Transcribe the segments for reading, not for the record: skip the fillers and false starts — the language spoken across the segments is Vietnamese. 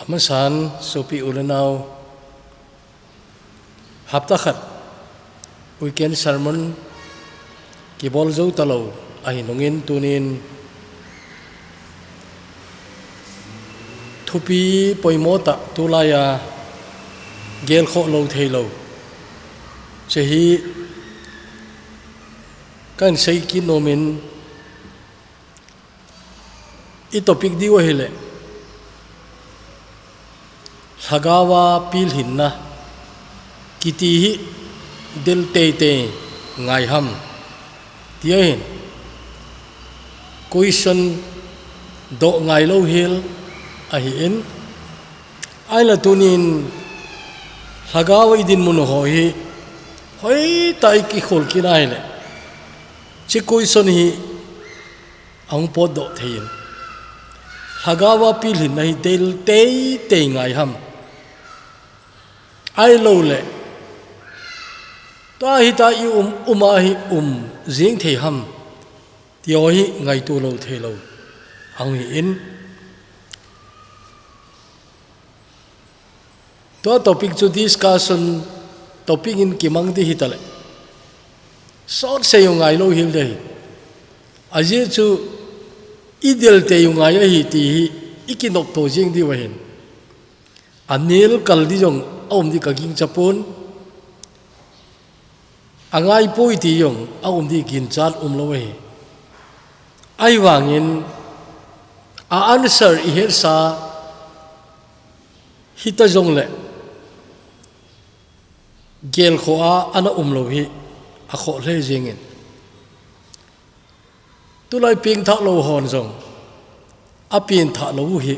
Masan sopi ulanau hafta khat weekend sermon kibol zo talo ahinungin tunin thupi poimota tulaya gel kho lo thelo chehi kan sei kinomin i topic di wa hele Hagawa pilhinna kitihi del te ngai ham tiahin question do ngai lo hil ahin ai la tunin hagawa idin mun hoi hoi tai ki khol kinai le chi question hi ang pod do thein hagawa pilhinna hi del te ngai ham ai lâu lệ ta hi ta i umahi riêng thể ham tiêu hi ngày tu lâu thể lâu ang hi in to topic to discussion topic in kimang di hitale sort se yung ngai lo hil dei aje chu ideal te yung ngai hi ti ikinok to jing di wahin anil kal di jong ông đi cả kinh chapun, anh ai bôi thì dùng ông đi kinh chát lâu ai vangin answer ihir sa hita jong le gel khoa ana lâu hi a kho le jingin tu lai ping tha lo hon jong a pin tha lo hi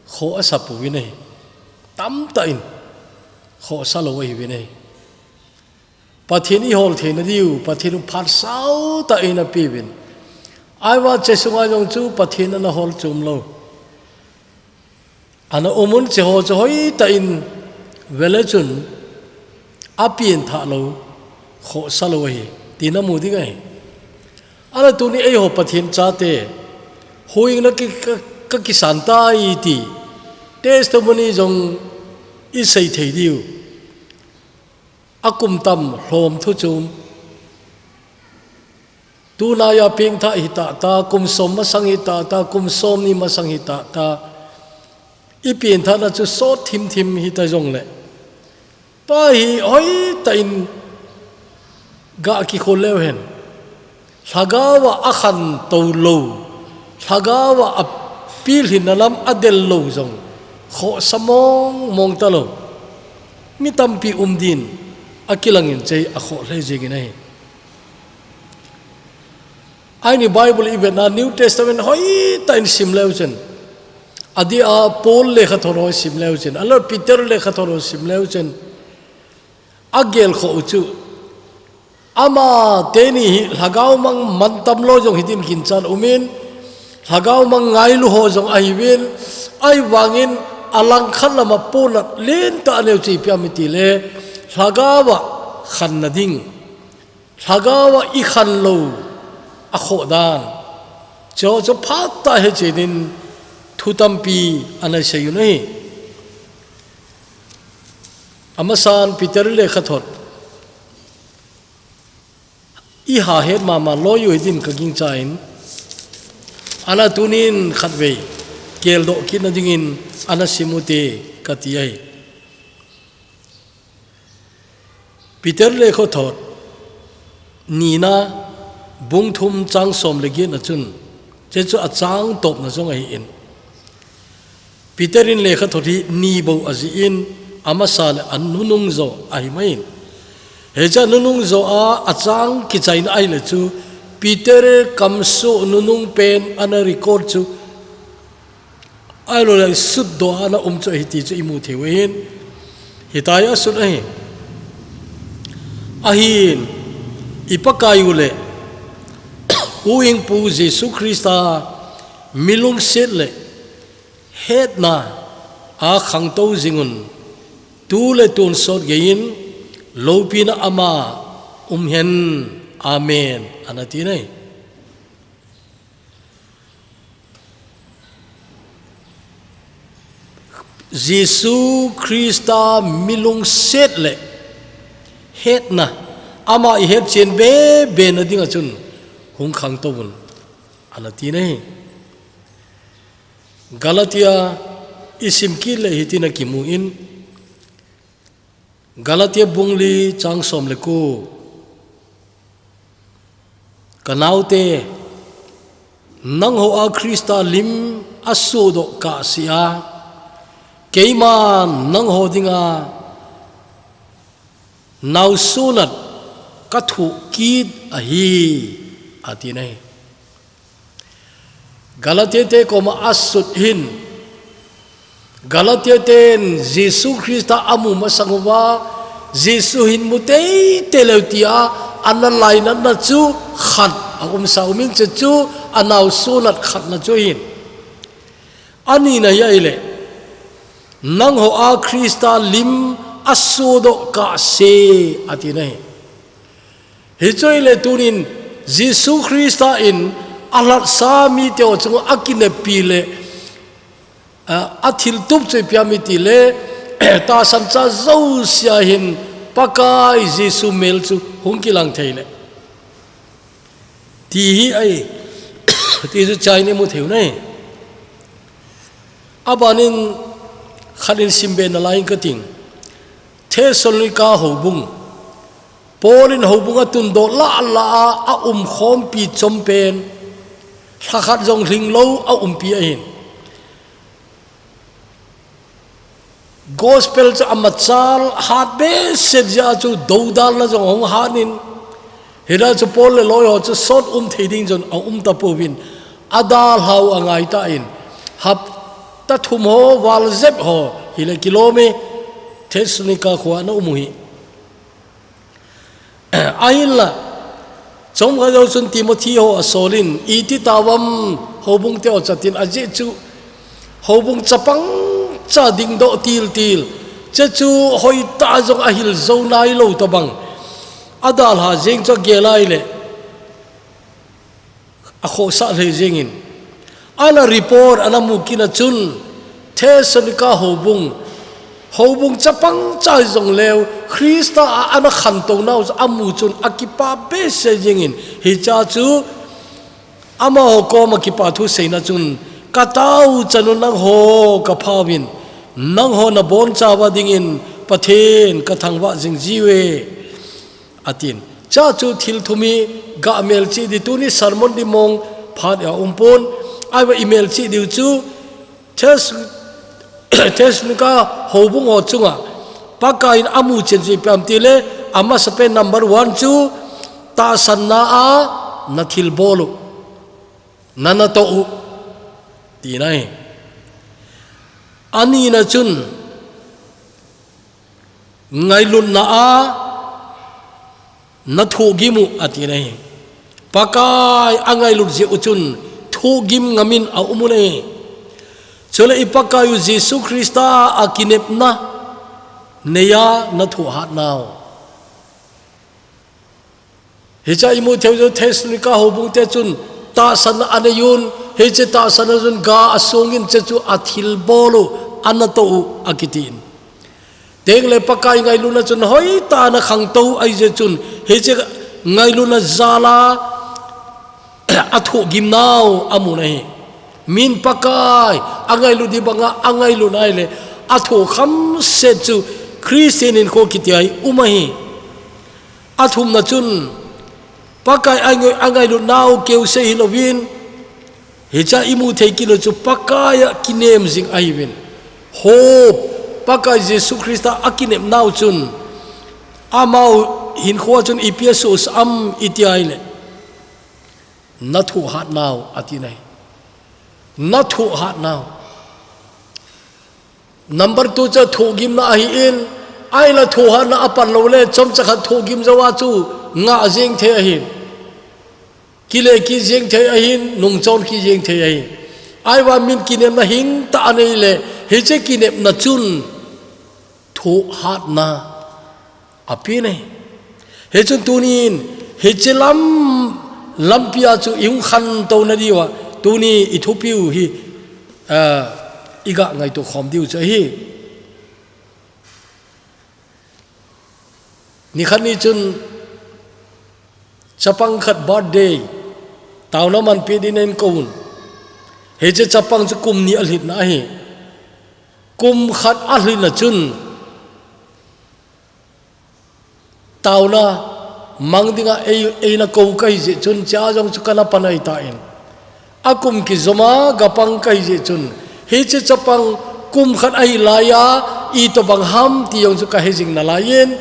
kho a sapu wi nei tam ta in kho salo hi vi nei pathin I hol thein diu pathin phat sau ta ina pibin ai wa chesunga jong chu pathin na hol chum lo ana omun che ho hoi ta in velechun apien tha lo kho salo hi tina mu di ngai ala tuni ei ho pathin cha te hoing na ka kisan ta I ti testimony jong I sei thei diu akum tam hlom thu chum tu na ya ping tha hita ta kum som ma sang hita ta kum som ni ma sang hita ta I pin tha na chu so thim hita jong le pa hi oi ta in ga ki khol lew hen hagawa akhan to lo hagawa apil hinalam adel lo jong kho samong mong talo mi tampi din akilangin chei a kho hlei jegi nei ai ni bible even na new testament hoi ta in simleu chen adi a paul le khathoro simleu chen alor peter le khathoro simleu chen agel kho chu ama teni lagaw mang mantam lo jong hidin kinchan umin lagaw mang ngai lu ho jong ai win ai wangin alang khan lama pula len ta neu chi piamiti le hagawa khan na ding hagawa I khan lo a kho dan cho phat ta he chenin thutampi anai seyu nei amasan peter le khathot I ha het mama lo yu din ka ging chain ana tunin khatve kel do kin na dingin ana simute katiai Peter le kho thot nina bung thum chang som le gen achun che chu a chang top na jong ai in Peter in le kho thot hi ni bo azi in amasal an nunung zo ai main he cha nunung zo a chang ki chain ai le chu Peter kamsu nunung pen ana record chu ai lo la sud do ana chu hiti chu imu thewen hitaya sud ai ahin ipakayule uing pu Jesus Christa milung set le het na a khang to jingun tu le tun sot gein lopina ama hen amen anati nei Giêsu Christa milung set le het na ama i het chen be na dinga chun hung khang to bun anati nei Galatia isim ki le hitina kimu in Galatia bungli chang som le ku kanaute nang ho a Christa lim asu do ka sia keima nang ho dinga nau sunat kathu kid ahi ati nei Galatia te koma asut hin Galatia ten Jesu Christa amu masanguwa Jesu hin mutei teleutia analai na chu khat saumin chu anau sunat khat na chu hin ani na yaile nang ho a Christa lim asudo ka se ati nei hi choile tunin Jesu Christa in alat sami teo chung akine pile athil tup choi piamiti le ta sancha zo sia hin pakai Jesu mel chu hungkilang theile ti hi ai ti chu chaine mu theu nei abanin khalin simbe na lain kating Thessalonica hobung Paulin hobung atun do la a khom pi chompen thakhat jong ring lo a pi ahin gospel cha amachal hat be seja chu dodal na jong hong hanin hira chu Paul le loy ho chu sot theding jon a ta povin adal hau angai ta in hap ta thum ho wal zep ho hile kilome Thessalonica khwa na umuhi aila chom ga jo sun Timothy ho asolin iti tawam hobung te o chatin aje chu hobung chapang cha ding do til che chu hoi ta jong ahil zo nai lo to bang adal ha jeng cho gelai le a kho sa le jengin ala report ana mukina chun Thessalonica hobung chapang cha jong leo Christa ana khan to nau amu chun akipa be se jengin hi cha chu ama ho ko ma kipa thu seina chun katau chanun nang ho ka phawin nang ho na bon chawa dingin pathen kathangwa jing jiwe atin cha chu thil thumi ga mel chi di tu ni sermon di mong phat ya umpon aiwa email chi diu chu Thessalonica hobung ho chunga pakain amu chen chi pam tile ama sape number 1 chu ta sanna a nathil bolu nana to u ti nai ani na chun ngailun na a na thugimu ati nai pakai angai lut je uchun thugim ngamin a umune chole ipakayu Jesu Christa akinep na neya na thu hat naw hecha imu theu Thessalonica hobung te chun ta san anayun heche ta san jun ga asongin che chu athil bolu anato akitin tengle pakai ngai luna chun hoi ta na khang to ai je chun heche ngai luna zala athu gimnaw amunai min pakai angai lu di banga angai lu nai le athu kham se chu Christian in ko kitiai umahi athum na chun pakai angai lu nau keu se hilovin hecha imu thei kilo chu pakaya kinem jing aibin hope pakai Jesu Christa akinem nau chun amau hin khwa chun ipiesus am itiai le nathu hat nau atinai nathu hat nau number 2 cha thogim na hi in ai la thu hat na apan lo le chom cha khat thogim zawa chu nga jeng the hin kile ki jeng the hin nung chon ki jeng the hin ai wa min kinem na hing ta anei le he che kinem na chun thu hat na api ne he chun tunin he che lampia chu yung khan to na diwa tuni ithupiu hi iga ngai to khom diu cha hi ni khani chun chapang khat birthday tawna man pe din en koun he che chapang chu kum ni alhit na hi kum khat alhin na chun tawna mangdinga ei na ko kai je chun cha jong chu kana panai ta in akum ki zoma gapang kai je chun he che chapang kum khat ai laya I to bang ham ti yong chu ka he jing na la yen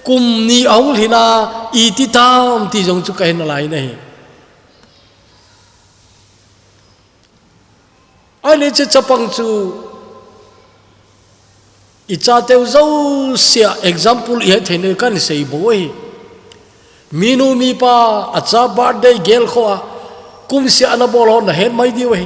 kum ni aul hina I ti tam ti jong chu ka he na lai nei ai le che chapang chu I cha teu zo sia example I thene kan sei boi minu mi pa acha birthday gel kho kum sia na bol hon hen mai di we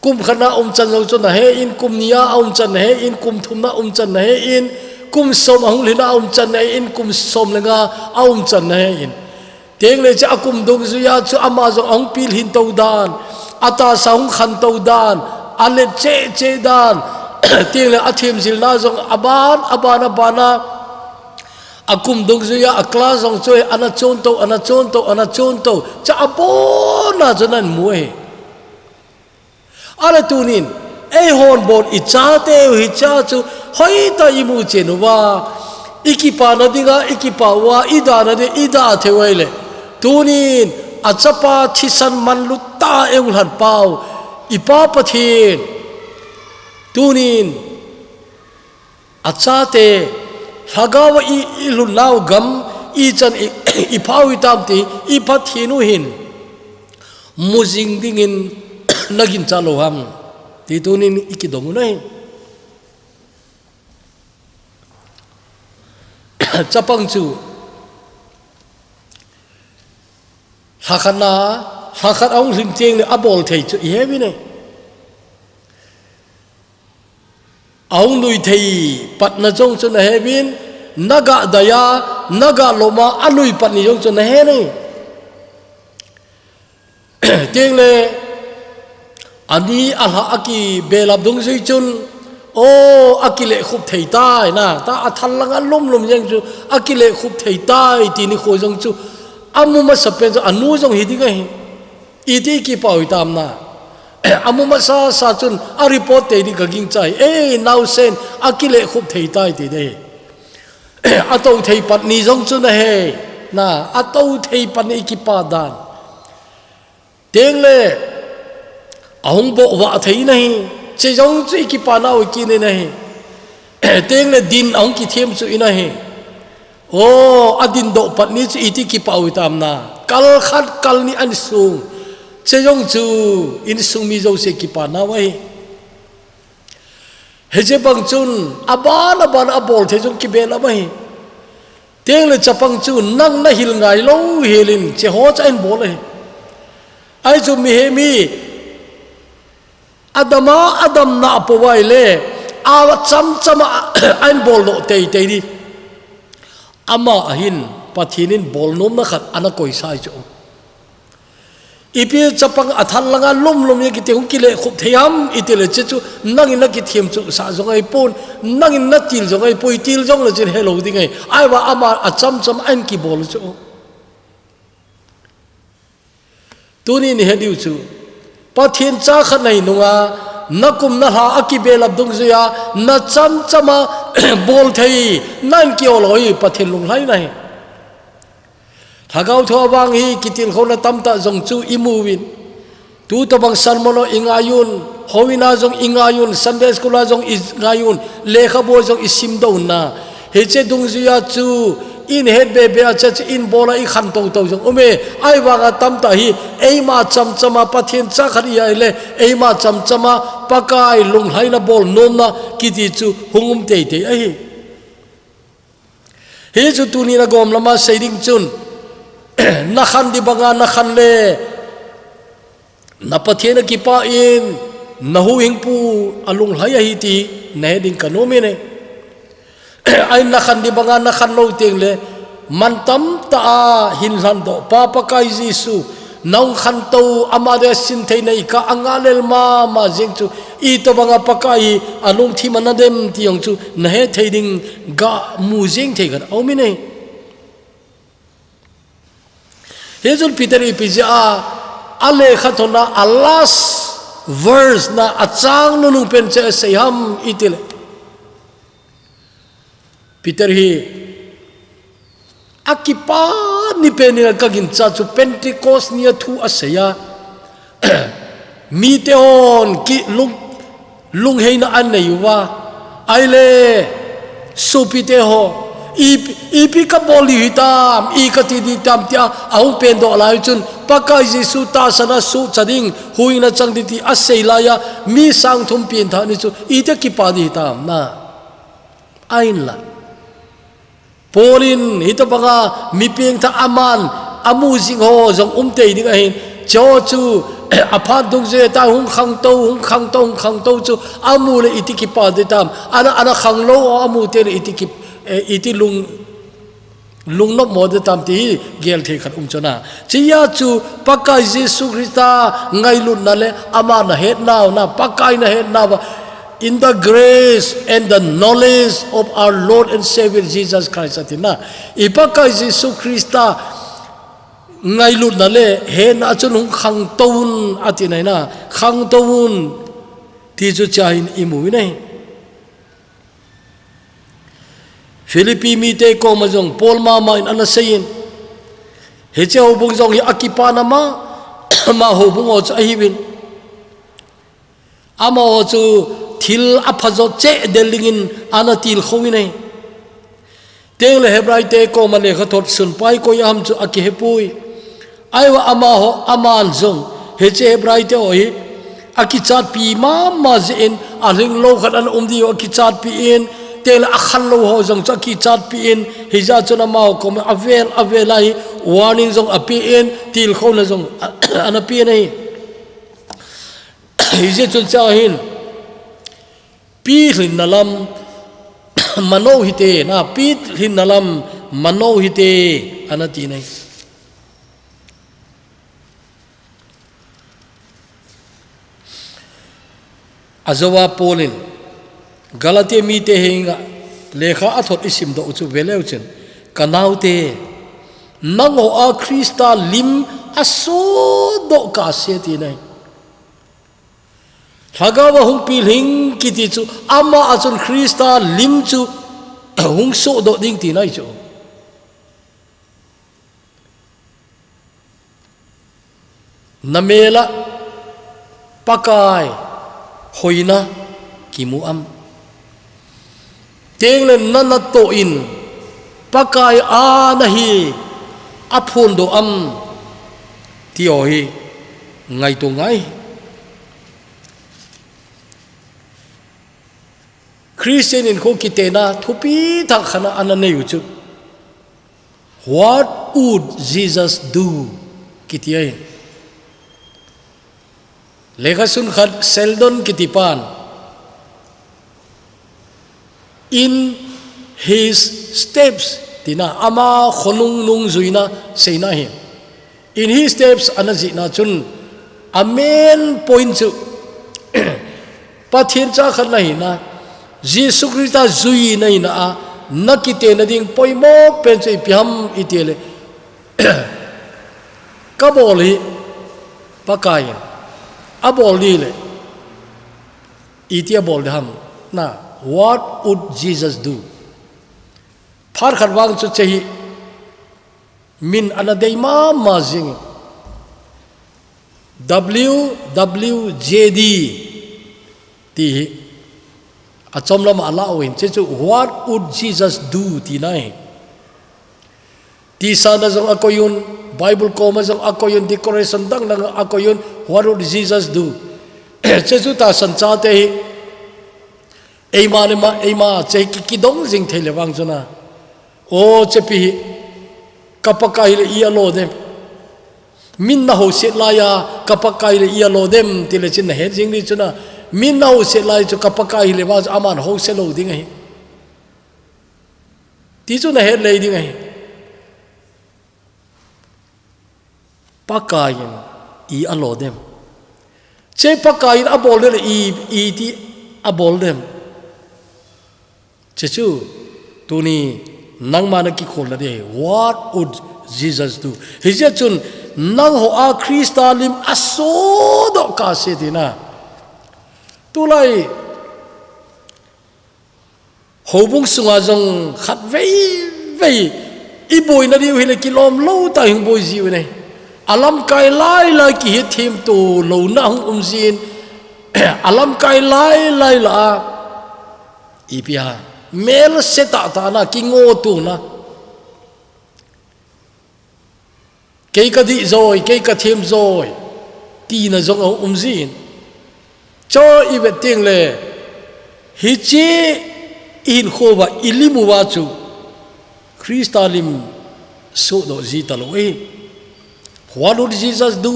kum khana chan zo chu na he in kum nia chan he in kum thumna chan he in kum som hong lina chan he in kum som lenga chan he in teng le cha kum dong zu ya chu ama zo ong pil hin to dan ata saung khan to dan ale che dan teng le athim zil na zong abana akum dong zu ya akla zong choi ana chon to cha abona janan muhe ara tunin ei hon bon I cha te hi cha chu hoi ta I mu chen wa ikipa na dinga ikipa wa ida na de ida the waile tunin achapa thisan man lu ta eul han pau ipa pathin tunin acha te hagawa I lu lau gam I chan I phawi tam ti I pathinu hin mujing dingin nagin chalo ham ti tunin ikidong nai chapang chu hakhat ong ring cheng le abol thei chu he bi ne ong lui thei pat na jong chu na he bin naga daya naga loma alui pat ni jong chu na he ne teng le ani alha aki belab dung zui chun o akile khup thei tai na ta athal langa lum yang chu akile khup thei tai ti ni khoi jong chu amuma sapen chu anu jong hi dinga hi iti ki pawi tam na amuma sa chun a report te di gaging chai now sen akile khup thei tai ti de atau thei pat ni jong chu na he na atau thei pat ni ki pa dan teng le ahong bo wa thei nahi che jong chu ki pa na o ki ne nahi teng le din ahong ki them chu ina he o adin do pat ni chu iti ki pa uitam na kal khat kal ni an sung che jong chu in sung mi jo se ki pa na wai he je bang chun aban abol the jong ki be la wai teng le chapang chu nang na hil ngai lo helin che ho chain bol he ai chu mi he mi adam na powai le awa chama ein bol no te di ama ahin pathinin bol nom na khat ana koi sai chu ipi chapang athal langa lum ye ki te hum ki le khup thiam itile che chu nangin na ki thiam chu sa jong ai pon nangin na til jong ai poi til jong la chen hello ding ai ai wa ama acham ein ki bol chu tuni ni hediu chu pathin cha khat nei nunga nakum na ha akibe labdung zuya na chama bol thei nan ki oloi pathin lung lai nai thagau tho bang hi kitil khona tamta jong chu imuwin tu to bang salmono ingayun howina jong ingayun sunday school jong ingayun lekha bo jong isim do na heche dung zuya chu in head be chach in bola I khan to jong ome ai waga tamta hi eima chama pathin cha khari ai le eima chama pakai lung haina bol nom na kiti chu hungum te ai he chu tuni na gom lama sairing chun na khan di banga na khan le na pathina ki pa in na hu hingpu alung hai hi ti ne ding kanomi ne ai na khan di banga na khan lo teng le man tam ta hin han do papa kai jisu nong khan to amade sin thei nei ka angalel ma jing chu i to banga pakai alung thi manadem ti yong chu na he thading ga mu jing thei gan au mi nei hezul Peter ipija ale khatona alas verse na achang nunung pen che seham itile Peter hi akipa ni penina kagin cha chu Pentecost nia thu asaya mi te on ki lung heina an nei wa aile supi te ho ipi ka boli hitam I ka ti di tam tia au pen do lai chun pakai Jesu ta sana su chading huina chang di ti aseila ya mi sang thum pin tha ni chu I te ki pa di tam na ain la Polin hito banga mi ping tha aman amu jing ho jong te ding ahin cho chu aphan dung je ta hung khang to chu amu le iti ki pa de tam ana khang lo amu te le iti lung no mo de tam ti gel the khat chona chia chu pakai Jesu Christa ngai lun na le ama na het now na pakai na het na in the grace and the knowledge of our Lord and Savior Jesus Christ atina ipakai Jesu Christa ngai lut na le he na chun hung khang toun atina na khang toun ti chu chahin imu nei Philippi mi te ko ma jong Paul ma in ana sein he che ho bung jong hi akipa na ma ho bung o cha hi bin ama o chu thil aphazo che delingin ana til khowi nei tengle hebrai te ko ma le khathot sun pai ko yam chu aki hepui aiwa ama ho aman zong he che hebrai te oi aki chat pi ma zin aling lo khat an di aki chat pi in tel akhan lo ho jong cha ki chat pi in hiza chuna ma ko ma avelai warning jong api in til kho na jong ana pi nei hize chun cha hin pi hin nalam mano hite na pi hin nalam mano hite anati nei azawa polin galate mi te hinga lekha athot isim do chu veleuchen kanaute nango a Krista lim aso do ka se ti nei Hagawa hung pilhing kiti chu ama achun Krista lim chu hung so do ding ti nai chu namela pakai hoina kimu am tengle nana to in pakai a nahi aphun do am ti oi ngai to ngai Christian in ko kitena thupi thak khana anane yuchu what would Jesus do kitiai legasun khat seldon kitipan in his steps tina ama khonung nung zuina seina hi in his steps anaji na chun amen point chu pathin cha khan nahi na Jesus Christa zui na ina a nakite na ding poimo penche piam itele kaboli pakayin aboli le itia bol ham na what would Jesus do phar kharwang chu chehi min anadei ma mazing WWJD ti achomlam ala oin chechu what would Jesus do tinai ti sana jong akoyun Bible ko ma jong akoyun decoration dang nang akoyun what would Jesus do chechu ta sancha te eima che ki dong jing thele wang chuna o chepi kapakai le ialo dem min na ho set la ya kapakai le ialo dem tile chin he jing ni chuna min na ho set la chu kapakai le wa aman ho se lo ding hi ti chu na he le ding hi pakayin I alo dem chế bắc cái à bol đấy i thì à bol dem chế chú tu ni nang mana ki khol na de what would Jesus do he just chun nang ho a Christalim aso do ka se tina tu lai ho bung sunga jong khat vei i boy na diu hele kilom lo ta hing boy ji ne alam kai lai ki hi thim tu lo na hung zin alam kai lai la ipia mel seta ta na ki ngo tu na cái di rồi cái thêm rồi tì là giống zin cho i về tiếng lệ hi chế in khô và ilimu wa chu Christalim so do gì ta lỗi what would Jesus do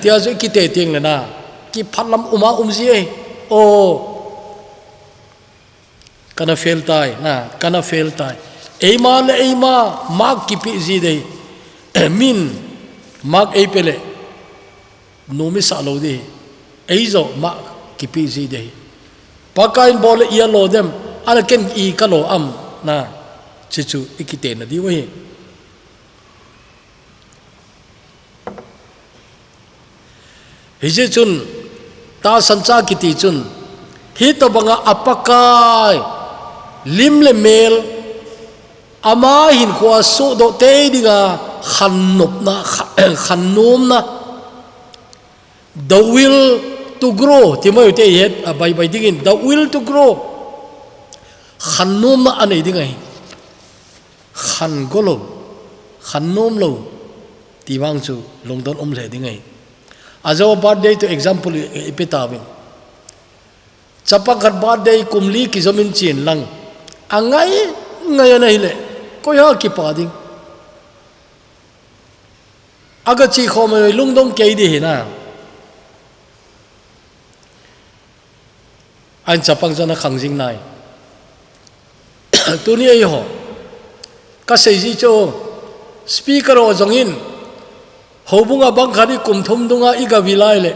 tia rồi ki te tiếng là na ki phat lam gì ấy kana fail tai na kana fail tai eima mark ki pi gì đây min mark ei pele no mi sa lo de ei zo mark ki pi gì đây pakain bol ia lo dem ala ken I ka lo am na chichu ikite na di we hije chun ta sancha kiti chun hi to banga apakai limle mel ama hin khwa so do te diga khan nom na the will to grow ti mai te yet bai dingin the will to grow khan nom na anei dingai khan golo khan nom lo ti wang chu longdon le dingai azo birthday to example ipetawin chapakat birthday kumli ki zomin chin lang angai na hile ko ya ki pading aga chi khomai lungdong kei di hina an chapang jana khangjing nai tuni ai ho ka sei ji cho speaker o jongin hobunga bang khani kum thum dunga iga vilai le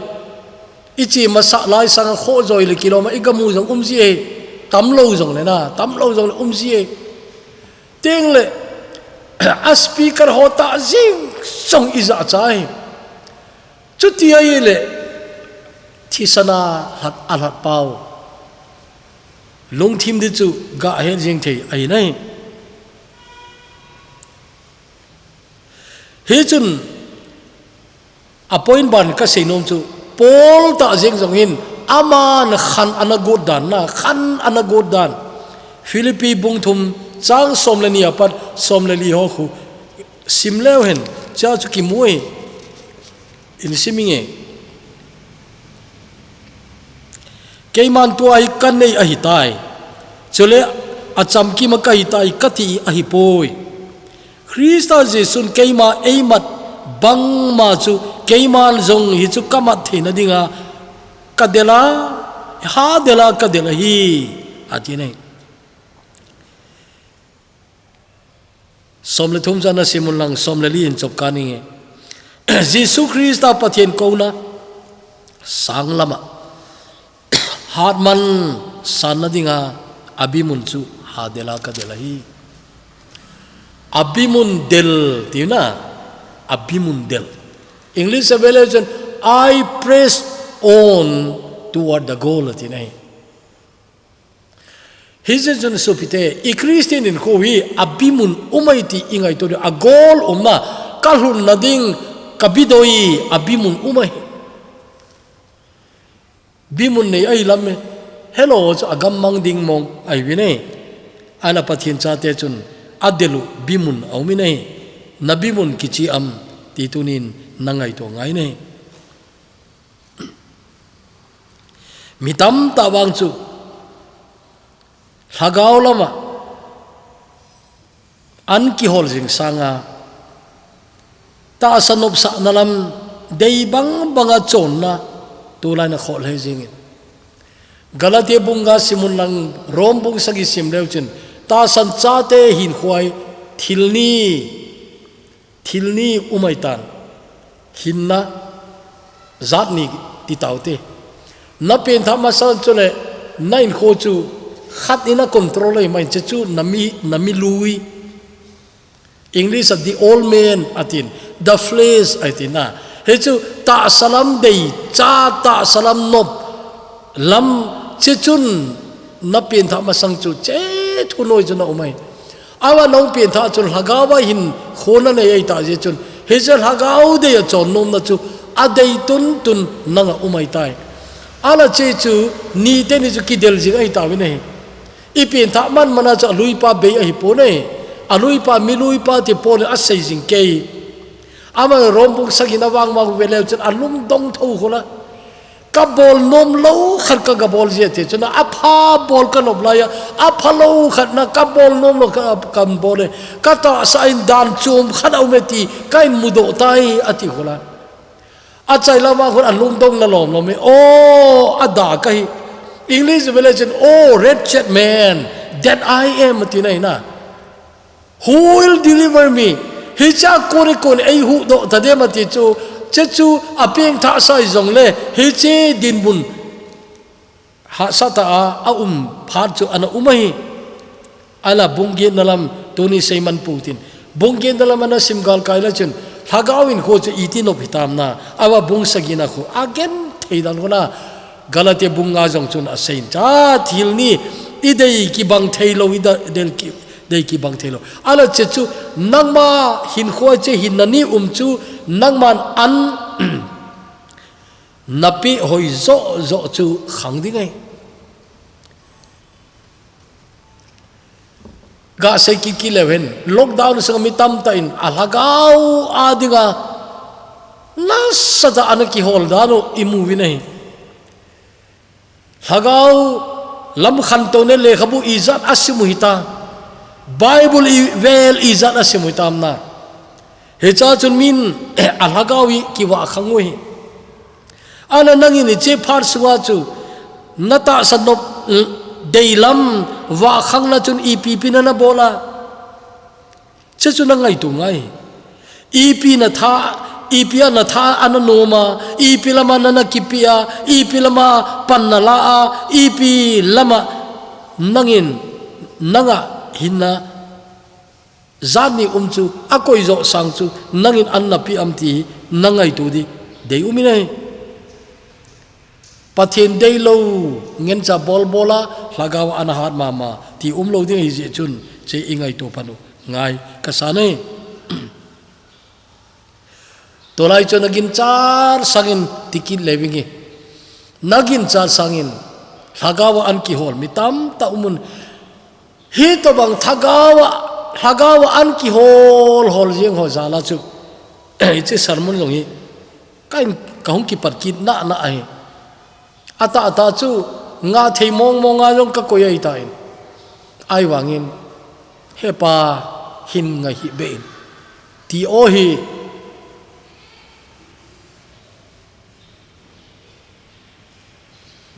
ichi masa lai sang kho joi le kiloma iga mu jong ji e tam lo jong le na tam lo jong le ji e teng le a speaker hota jing song iza chai chuti ai le thisana hat alhat pau long thim de chu ga he jing thei ai nai he chun appoint ban ka seinom chu pol ta jing jong in aman khan anagodan na khan anagodan Philippi bung thum chang somlani apat somlali ho khu simleu hen cha chu ki muai in siminge keiman tu ai kan nei a hitai chole acham ki ma kai tai kati a hi poi Christa Jesus keima eimat bang ma chu keiman zong hi chu kamat thina dinga kadela ha dela kadela hi atine somle thum jana simun lang somle li in chop kani Jesus Christa pathian kona sang lama hatman sanadinga abimun chu ha dela kadela hi abimun del tina abimun del English evaluation I press on toward the goal tina hijen sopite I Christian in khowi abimun umaiti ingai to a goal umna kalhun nading kabidoi abimun umai bimun nei ai lamme hello cho agam mang ding mong ai wine ana pathian cha te chun adelu bimun aumi nei nabimun kichi am titunin nangai to ngai nei mitam tawang chu hagaw lama an ki hol jing sanga ta sanop sa nalam dei bang banga chon na tulai na khol he jing Galatia bunga simun lang rom bung sagi sim leu chen ta san cha te hin khwai thilni umaitan hinna zatni ti tauti na pen tha ma san chu le nain kho chu khat ina control ai mai chu nami lui English the old man atin the flesh atina he chu ta salam dei cha ta salam nop lam chechun na pen tha ma sang chu che thu noi chu na umai awa nong pen tha chun hagawa hin khona nei ai ta je chun he jal hagau de chon nom na chu adei tun nanga umai tai ala che chu ni te ni chu kidel jing ai ta wi nei I pen tha man mana cha lui pa be ai po nei alui pa milui pa ti po le asai jing ke ama rombuk sagina wang ma vele chun alum dong tho khola ka bol nom lo khat ka bol je te chuna apha bol ka nop la ya apha lo khat na ka bol nom lo ka kam bol ka ta sa in dan chum khat au meti kain mudo tai ati khola a chai la ma khon alum dong na lom lo me o ada kai English vele chun oh wretched man that I am ati nai na who will deliver me hi cha kon ai hu do ta de ma ti chu chu apeng tha sai zong le hi che din bun ha sa ta a phat chu ana umai ala bungge nalam tuni seiman putin bungge nalam ana simgal kai la chun thagawin kho chu iti no phitam na awa bung sagina kho again theidan ko na galate bunga jong chun a sein cha thil ni idei ki bang theilo ida del ki dei ki bang thelo ala che chu nangma hin khoi che hin nani chu nangman an napi hoi zo chu khang ding ai ga se ki leven lockdown sang mi tam ta in alhagau adinga na sada an ki hol dano imu wi nei hagau lam khan to ne le khabu izat asimu hita Bible vel izat asimu tamna he cha chun min alhagawi ki wa khangoi ana nangin che phar suwa chu nata sanop deilam wa khangna chun ipp na bola che chu na ngai tu ngai ip na tha ipia na tha ana noma ip lama na kipia ip lama pannala ip lama nangin nanga hinna zani chu akoi zo sang chu nangin anna pi amti nangai tu di dei uminai pathen dei lo ngen cha bol bola lagaw anahat mama ti lo ding ji chun che ingai to panu ngai kasane tolai chon nagin char sangin tikit levingi nagin char sangin lagaw an ki hol mitam ta umun hi to bang thagawa an ki hol jeng ho zala chu che sermon long hi kain kahung ki parkit na ai ata chu nga thei mong nga jong ka koyai tain ai wangin hepa hin ngai hi be ti o hi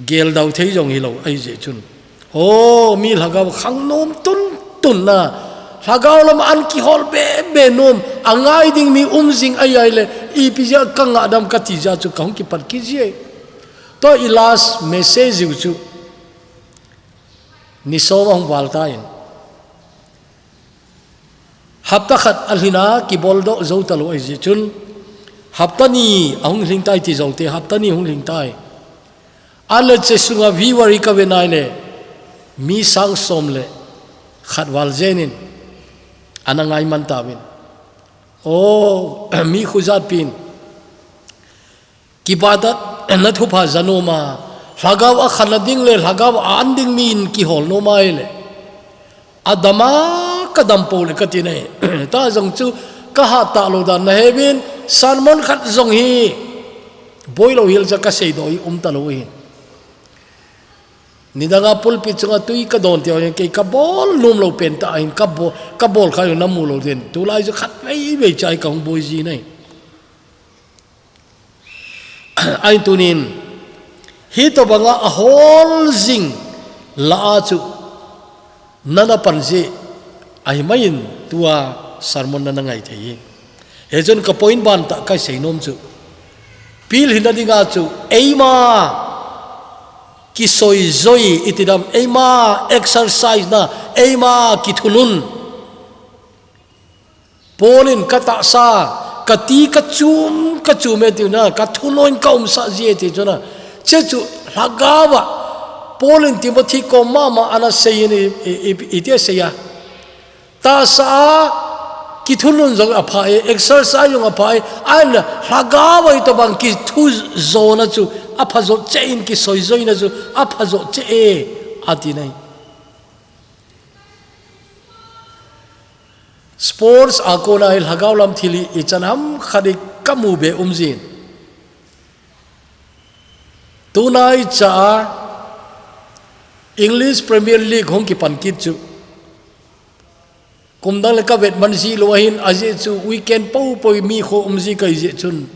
gel dau thei jong hi lo ai je chun oh mi lagaw khang nom tun na lagaw lam an ki hol be nom angai ding mi jing ai le ipija kanga adam ka ti ja chu kahung ki par ki je to ilas message chu ni so hong waltain hapta khat alhina ki boldo zo talo ai je chun hapta ni ahung hling tai ti zo te hapta ni hung hling tai ala che sunga viwari ka venai le mi sang som le khat wal jenin anangai man tawin oh mi khuzat pin kibadat na thupa zanoma lagaw a khalading le lagaw anding min ki hol no mai le adama kadam pole katine ta jong chu ka ha ta lo dan na hebin salmon khat jong hi boilo hil ja ka sei doi ta lo hin nidanga pulpit chunga tui ka don tio ke kabol num lo pen ta in kabol khayo namu lo den tu lai ju khat mai be chai kong boi ji nei ai tunin hi to banga a hol jing la chu nana panje ai main tua sermon na ngai thei he jon ka point ban ta kai sei nom chu pil hinadinga chu eima ki soi zoi itidam eima exercise na eima ki thunun polin kata sa kati ka chum etina ka thunoin kaum sa je ti chona che chu lagawa polin Timothy ko mama ana sayini ite saya ta sa ki thunun jong aphai exercise jong aphai an lagawa ito bang ki thu zona chu aphazo chain ki soizoi na chu aphazo che ati nai sports akona il hagaulam thili ichanham khadi kamu be umjin tunai cha English Premier League hong ki pankit chu kumdang le ka vet mansi lohin aje chu weekend poi mi kho umji kai je chun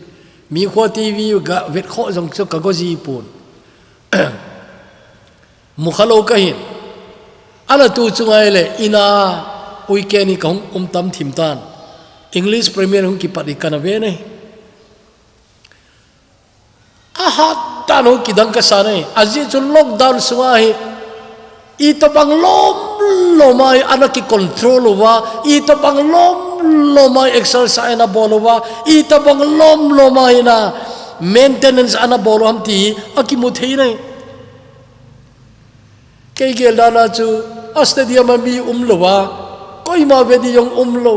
mi kho TV ga vet kho jong chu ka go ji pun mukhalo kahin ala tu chungai le ina weekend ni kong tam thim tan English Premier hong ki padi kana ve nei aha tano ki dang ka sa nei aje chu lockdown suai ito bang lomay anak ki control wa ito bang lomay exercise na bolo wa ito bang lomay na maintenance ana bolo hamti akimuthei nei kay gelda na chu stadium mi umlowa koi ma vedi yong umlo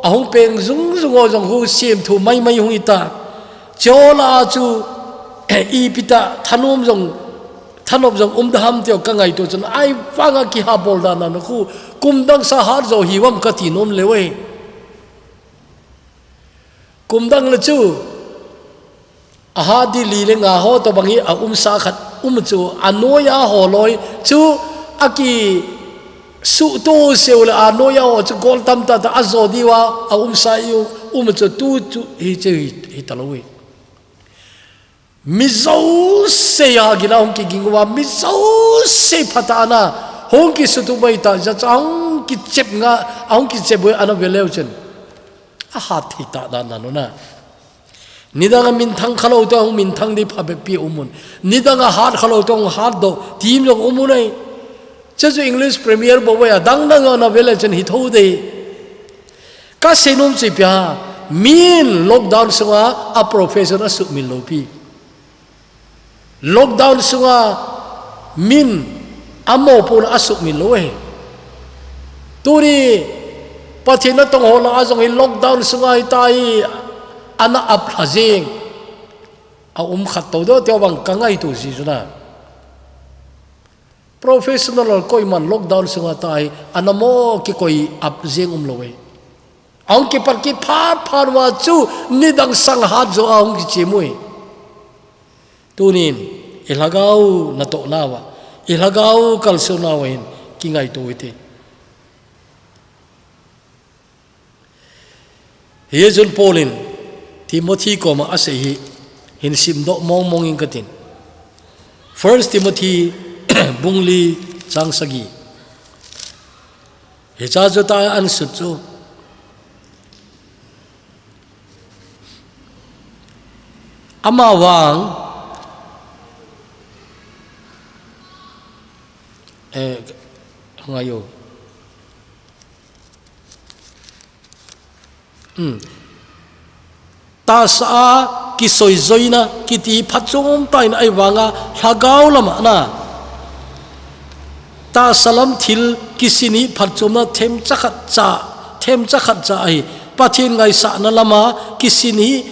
ahong peng zung jong hu sim thu mai hung ita chola chu ipita thanum jong thanop jong daham teo ka ngai to chon ai fanga ki ha bol da na khu kumdang sa har zo hiwam ka ti nom lewe kumdang le chu aha di li le nga ho to bangi a sa khat chu anoya ho loi chu aki su to seul anoya ho chu gol tam ta azo diwa a sa yu chu tu chu hi che hi talowi mizo se ya gina hong ki gingwa mizo se patana hong ki sutu bai ta ja chang ki chep nga hong ki chep ana veleu chen a hat hi ta da na no na nidanga min thang khalo to hong min thang di phabe pi umun nidanga hat khalo to hong hat do team jong umun nei che ju English Premier bo ya dang dang na vele chen hi tho de ka senum chi pya min lockdown sunga a professional su min lo pi lockdown sunga min amo pun asuk min loe turi pathina tong hola azong hi lockdown sunga tai ana aphajing a khat to do teo bang kangai tu si juna professional koi man lockdown sunga tai anamo ki koi apjeng loe ang ki par ki phar wa chu nidang sang hat zo ang ki chemui tunin ilhagau na to nawa ilhagau kalso nawain kingai to ite Yejun Polin Timothy ko ma asehi hin simdo mong in katin 1 Timothy bungli changsagi hecha jota an sutso amawang ngayo ta sa ki soi zoina ki ti phachum tain ai wanga hagau lama na ta salam thil kisini phachum na them chakhat cha ai pathin ngai sa na lama kisini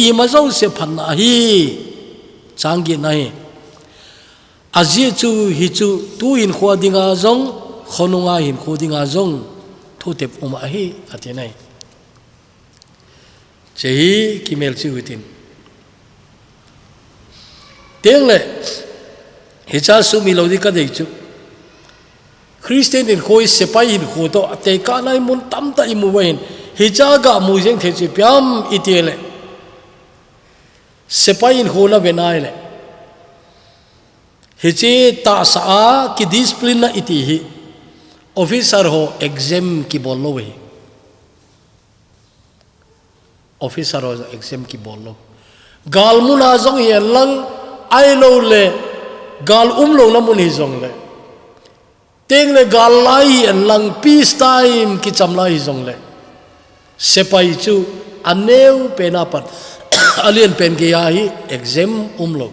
i ma zo se phanna hi changi nai azie chu hi chu tu in khodinga zong khonunga hin khodinga zong thu tep uma hi atinai chehi kimel chi hutin tengle hicha su mi lodi ka dei chu Christian in khoi sepai in kho to te ka nai mun tam ta imu wain hicha ga mu jeng the chi pyam itele sepai in kho na benai le hichi ta sa ki discipline na iti hi officer ho exam ki bollo we officer ro exam ki bol lo gal muna zong hian lang ai lo le gal lo na mun hi zong le teng le gal lai an lang peace time ki cham lai zong le sepai chu aneu pena pat alien pen ke ya hi exam lo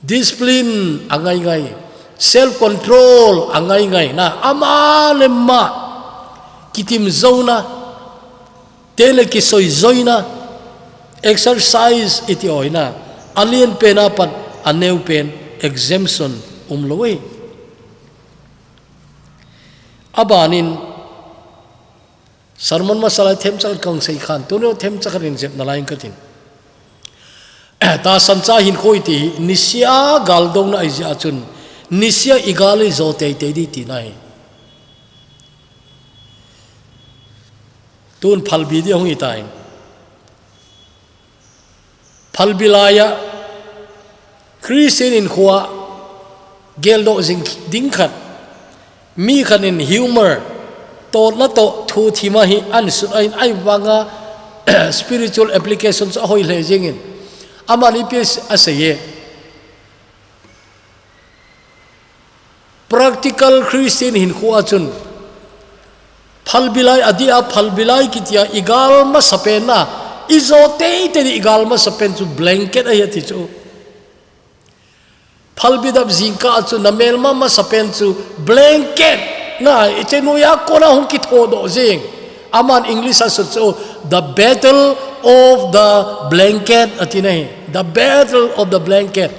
discipline angai ngai self control angai ngai na ama lemma kitim zona tele ki soi zoina exercise iti oina alien pena pat aneu pen exemption loi abanin sarmon masala them chal kang sei khan tuno them chakarin jep na lain katin ta sancha hin khoi ti nisia galdong na aija chun nisia igali zo te di ti nai tun phal bi di hong itain phal bilaya Christian in khuwa geldo jing ding khat mi khan in humor to na to thu thima hi an su ai wanga spiritual applications a hoi le jingin amani pes asaye practical Christian hin khuwa chun phal bilai adia phal bilai kitia igal ma sapena izote te igal ma sapen chu blanket a yati chu phal bidab zinka chu namel ma sapen chu blanket na itenu ya kona hong ki thodo jing aman english asu chu the battle of the blanket atinai the battle of the blanket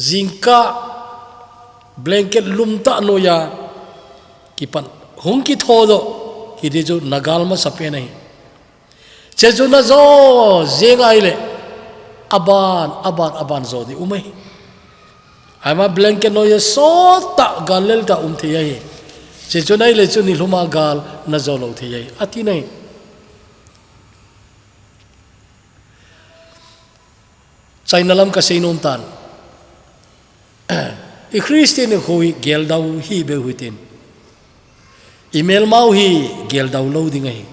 zinka blanket lumta noya kipan hong ki thodo hidi jo nagal ma sape nahi cheju na zo zengai le aban zo di umai ama blanket noya so ta galel ta the yai cheju nai le chu ni luma gal na zo lo the yai ati nai chainalam ka seinom tan i Christian hui gel dau hi be huitin email mau hi gel dau lo ding ai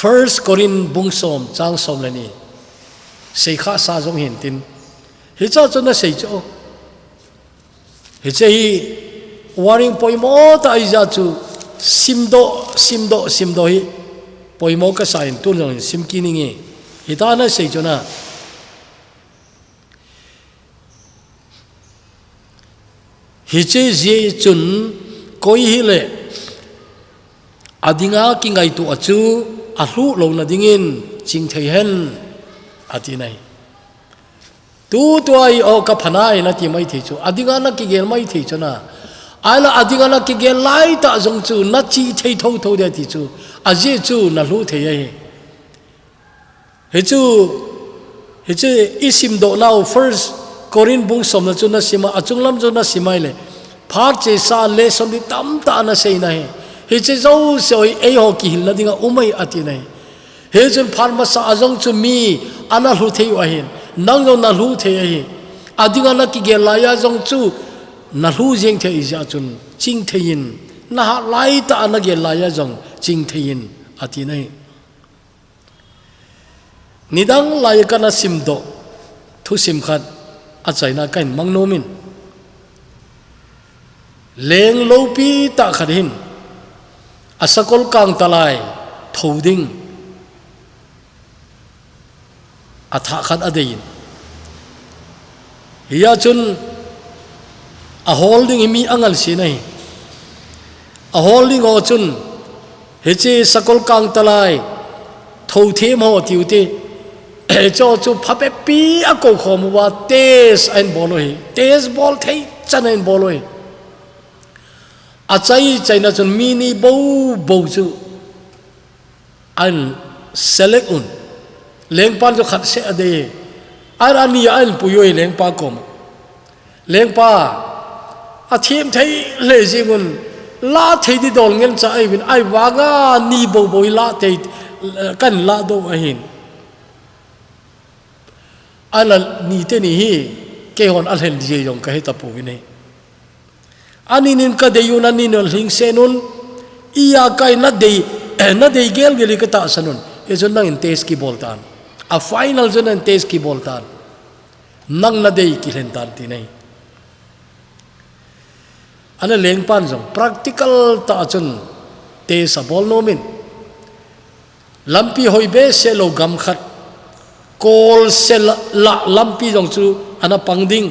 1 Corin bungsom chang som lani sei kha sa jong hin tin hi cha chona sei cho hi che hi warning poimo ta ija chu simdo hi poimo ka sain tu jong sim kiningi itana sei chona hiche je chun koi hi le adinga ki ngai tu achu a hlu lo na dingin ching thei hen ati nai tu ai o ka phanai na ti mai thei chu adinga na ki gel mai thei chuna ala adinga na ki gel lai ta jong chu na chi thei tho de ti chu a je chu na hlu thei ai he chu isim do now first Corin bung som na chu na sima achunglam chu na simai le phak che sa le som di tam ta na sei na he che zo soi e ho ki hil na dinga umai ati nai he chun phar ma sa ajong chu mi ana hlu thei wa hin nang zo na hlu thei hi adinga na ki ge la ya jong chu na hlu jeng thei ja chun ching thein na ha lai ta na ge la ya jong ching thein ati nai nidang lai ka na sim do thu sim khat a chaina kain mangnomin leng lopi ta kharin asakol kang talai thoding atha khat adein hiya chun a holding mi angal si nai a holding o chun heche sakol kang talai thothem ho tiute cho chu phape pi a ko khom wa tes ein boloi tes bol thei chan ein boloi a chai na chun mini bo chu an select un leng pan chu khat se ade arani an puyoi leng pa kom leng pa a thim thei le jingun la thei di dol ngel cha ai bin ai wanga ni bo boi la thei kan la do a hin ala ni te ni hi ke hon al hen je yong ka he ta pu ni aninin ka deyun aninol hing senun iya kai na dey gel geli ka ta sanun ezon nang in test ki boltan a final zon an test ki boltan nang na dey ki hentan ti nei ana leng pan jong practical ta chun te sa bol no min lampi hoibe se lo gam khat kol se la lampi jong chu ana pangding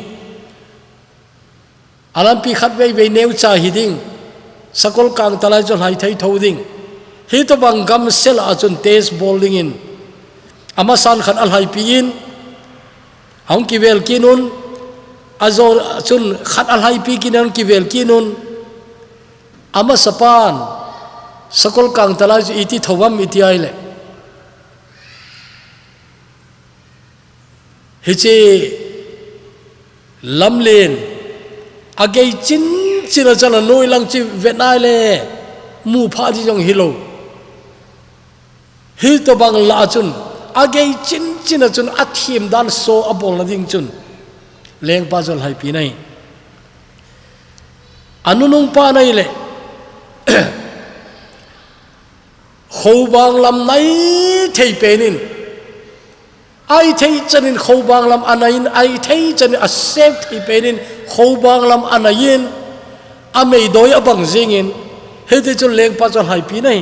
alampi khat ve neu cha hi ding sakol kang talai chol hai thai tho ding hi to bang gam sel a chun test bowling in ama san khat al hai pi in hong ki vel kinun azor chun khat al hai pi kinan ki vel kinun ama sapan sakol kang talai chu iti thowam iti ai le hi che lamlen agei chin china chala noi lang chi vetnai le mu pha ji jong hilo hi to bang la chun agei chin china chun athim dan so abol na ding chun leng pa jol hai pi nai anunung pa nai le khou bang lam nai thei penin ai thei chanin khou bang lam anain ai thei chanin a sep thei penin khou bang lam anayin amei doi abang zingin hede chun leng pa chon hai pi nai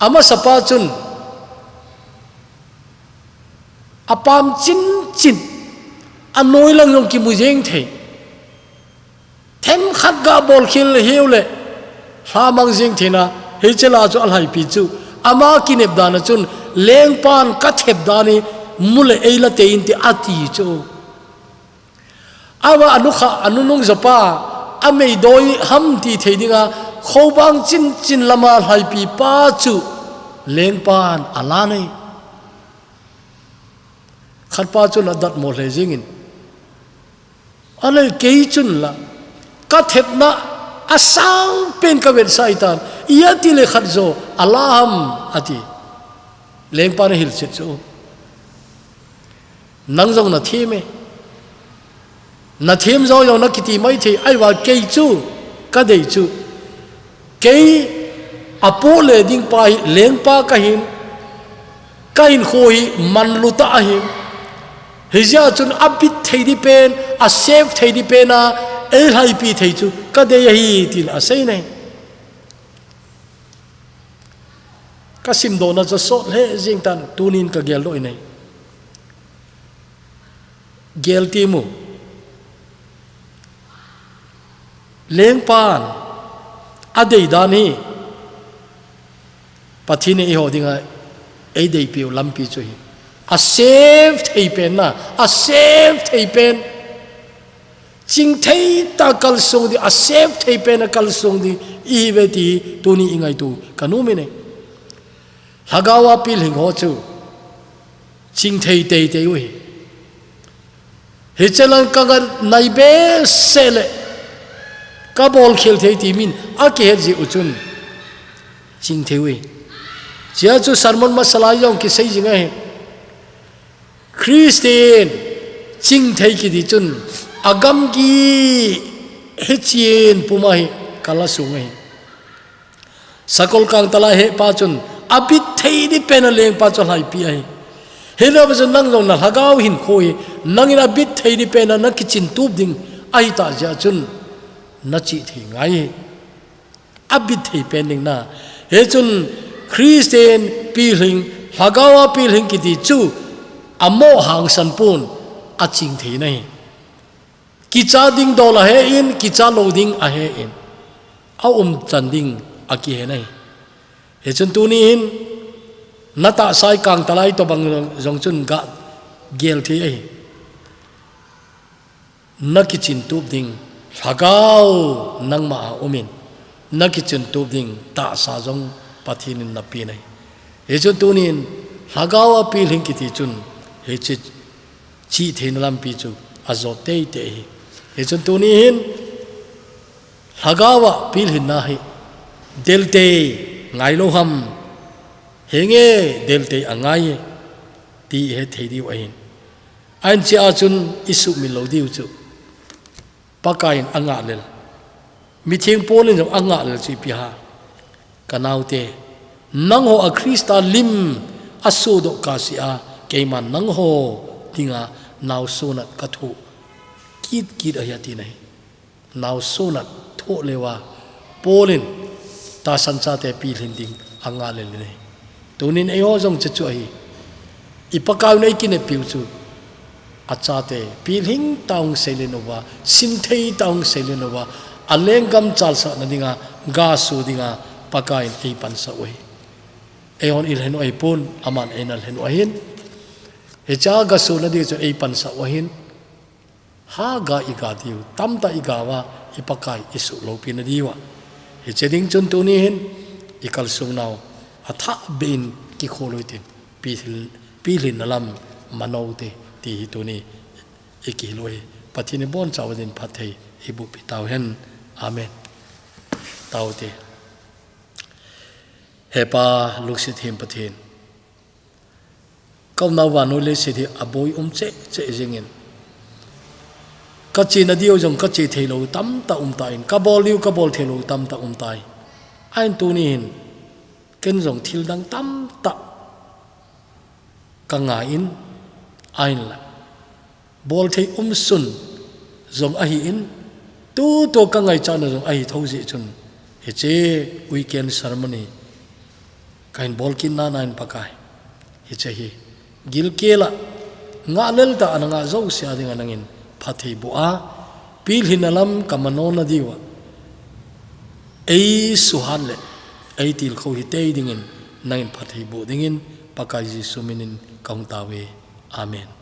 ama sapa chun apam chin chin anoi lang yong ki mujeng thei them khat ga bol khil hiu le hamang jing thina he chela chu al hai pi chu ama kinep dana chun leng pan ka thep dani mule eila te in ti ati chu awa anunung zapa amei doi ham ti theidinga khobang chin chin lama hai pi pa chu leng pan ala nei khat pa chu na dat mo le jingin ale ke chun la ka thep na asang pen ka vet saitan iya ti le khat zo alaham ati leng pan hil chet chu nang jong na thime na thêm rồi nó kiti mấy thì ai vào cây chu cái đấy chu cây apo le ding pa leng pa ka hin khoi man luta him hija chun abit thei di pen a save thei di pen a e hai pi thei chu ka de hi tin a sei nei ka sim do na cho so le jing tan tunin ka gel loi nei gel ti mu leng pan adei dani pathine i hodinga ei dei piu lampi chu hi a save thei pen na a save thei pen ching thei ta kal song di a save thei pen a kal song di i ve ti tuni ingai tu kanu me ne hagawa pil hing ho chu ching thei tei tei wi he chalang ka nai be sele ka bol khel thei ti min a ke ji uchun ching thewi chia chu sermon masala yong ki sei jinga he Christian ching thei ki di chun agam ki hechien pumai kala sungai sakol kang tala he pa chun abit thei di penaleng pa chol hai pi ai helo ba nang long na hagaw hin khoi nang ina bit thei di pena na kitchen tub ding ai ta ja chun na chi thi ngai abit thei pending na he chun Christian piling hagawa piling kiti chu amo hang san pun a ching thei nei ki cha ding do la he in ki cha lo ding a he in a chan ding a ki he nei he chun tu ni in nata sai kang talai to bang jong chun ga gel thi ai na ki chin tup ding hagaw nang ma umin na ki chin tup ding ta sa jong pathin na pi nei he chun tu ni hagawa pi ling ki ti chun he chi thein lam pi chu azo te te he chun tu ni hin hagawa pi hin na hi del te ngai lo ham henge del te angai ti he thei di wa hin an chi a chun isu mi lo diu chu pakain anga lel mi thing polin jong anga lel chi pi ha kanaute nang ho a Krista lim asu do kasia keiman nang ho tinga naw sonat kathu kit kit ayati nai naw sonat tho lewa polin ta sancha te pi hinding anga lel nei tunin ayo jong chu ai ipakaw nei kin piu chu achate pilhing taung selenova sinthei taung selenova alengam chalsa nadinga ga su dinga pakain ei pansa oi eon ilhen oi pun aman enal hen ohin hecha ga su nadi chu ei pansa ohin ha ga iga diu tamta igawa ipakai isu lopin diwa hecheding chun tuni hin ikal sung naw atha bin ki kholoitin pilhin nalam manote ti tuni ikiloi pathini bon chawadin phathei ibu pitaw hen amen tawte hepa luksit him pathin kauna wanu le sithi aboi che jingin kachi nadio jong kachi thelo tam ta tain kabol liu kabol thelo tam ta tai ain tunin ken jong thil dang tam ta kanga in ain la bol thei sun zong ahi in tu to kangai chana zong ahi thoji chun he che weekend ceremony kain bol kin na nain pakai he che hi gil kela nga lel ta ananga zo sia ding anangin phathei bu a pil hinalam kamano na diwa ei suhan le ei til kho hi te dingin nain phathei bu dingin pakai ji suminin kaung tawe amen.